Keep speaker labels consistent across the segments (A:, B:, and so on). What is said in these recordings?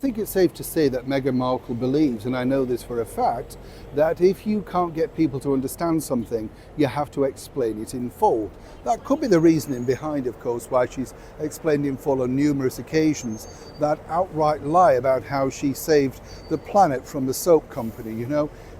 A: I think it's safe to say that Meghan Markle believes, and I know this for a fact, that if you can't get people to understand something, you have to explain it in full. That could be the reasoning behind, of course, why she's explained in full on numerous occasions that outright lie about how she saved the planet from the soap company,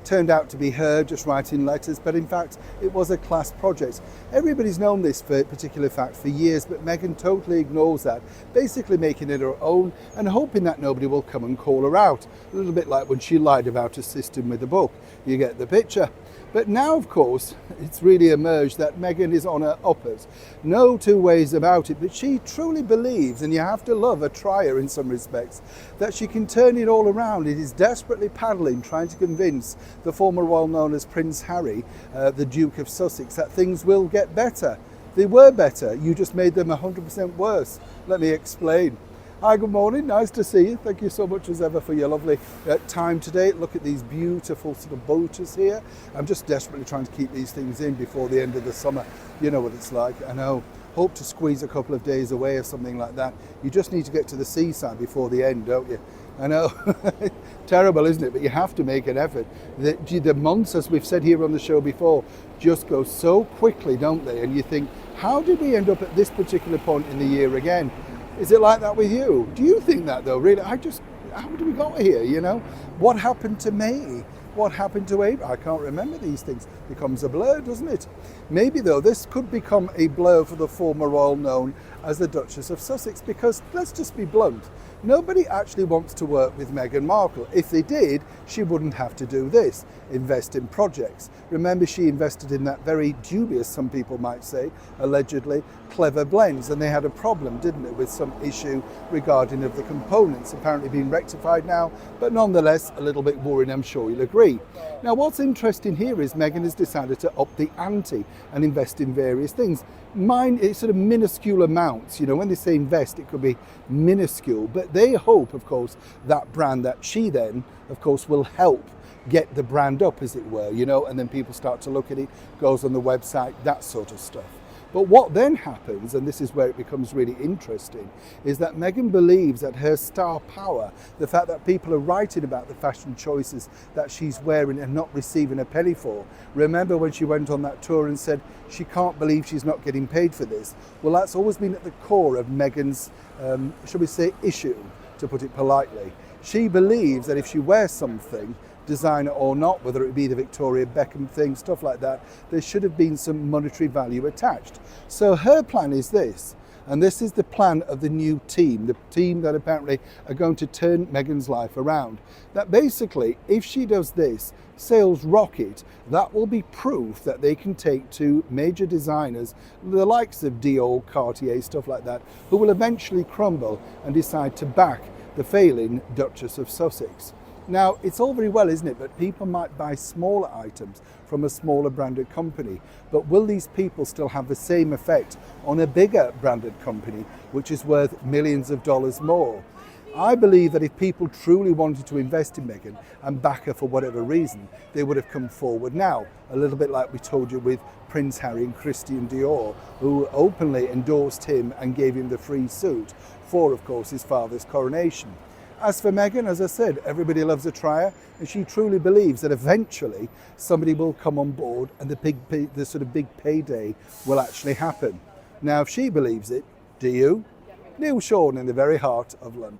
A: Turned out to be her just writing letters, but in fact it was a class project. Everybody's known this particular fact for years, but Meghan totally ignores that, basically making it her own and hoping that nobody will come and call her out. A little bit like when she lied about her system with the book. You get the picture. But now, of course, it's really emerged that Meghan is on her uppers. No two ways about it, but she truly believes, and you have to love a trier in some respects, that she can turn it all around. It is desperately paddling, trying to convince the former royal known as Prince Harry, the Duke of Sussex, that things will get better. They were better, you just made them 100% worse. Let me explain. Hi, good morning, nice to see you. Thank you so much as ever for your lovely time today. Look at these beautiful sort of boaters here. I'm just desperately trying to keep these things in before the end of the summer. You know what it's like, I know. Hope to squeeze a couple of days away or something like that. You just need to get to the seaside before the end, don't you? I know, terrible, isn't it? But you have to make an effort. The months, as we've said here on the show before, just go so quickly, don't they? And you think, how did we end up at this particular point in the year again? Is it like that with you? Do you think that though, really? How did we got here, What happened to May? What happened to April? I can't remember these things. It becomes a blur, doesn't it? Maybe though, this could become a blur for the former royal known as the Duchess of Sussex, because let's just be blunt. Nobody actually wants to work with Meghan Markle. If they did, she wouldn't have to do this, invest in projects. Remember, she invested in that very dubious, some people might say, allegedly clever blends, and they had a problem, didn't it, with some issue regarding of the components, apparently being rectified now, but nonetheless a little bit worrying, I'm sure you'll agree. Now, what's interesting here is Meghan has decided to up the ante and invest in various things. It's sort of minuscule amounts, when they say invest, it could be minuscule, but they hope, of course, that brand that she then, of course, will help get the brand up, as it were, and then people start to look at it, goes on the website, that sort of stuff. But what then happens, and this is where it becomes really interesting, is that Meghan believes that her star power, the fact that people are writing about the fashion choices that she's wearing and not receiving a penny for. Remember when she went on that tour and said she can't believe she's not getting paid for this? Well, that's always been at the core of Meghan's, shall we say, issue, to put it politely. She believes that if she wears something, designer or not, whether it be the Victoria Beckham thing, stuff like that, there should have been some monetary value attached. So her plan is this, and this is the plan of the new team, the team that apparently are going to turn Meghan's life around. That basically, if she does this, sales rocket, that will be proof that they can take to major designers, the likes of Dior, Cartier, stuff like that, who will eventually crumble and decide to back the failing Duchess of Sussex. Now, it's all very well, isn't it? But people might buy smaller items from a smaller branded company. But will these people still have the same effect on a bigger branded company, which is worth millions of dollars more? I believe that if people truly wanted to invest in Meghan and back her for whatever reason, they would have come forward now. A little bit like we told you with Prince Harry and Christian Dior, who openly endorsed him and gave him the free suit for, of course, his father's coronation. As for Meghan, as I said, everybody loves a trier, and she truly believes that eventually somebody will come on board and the sort of big payday will actually happen. Now, if she believes it, do you? Neil Sean in the very heart of London.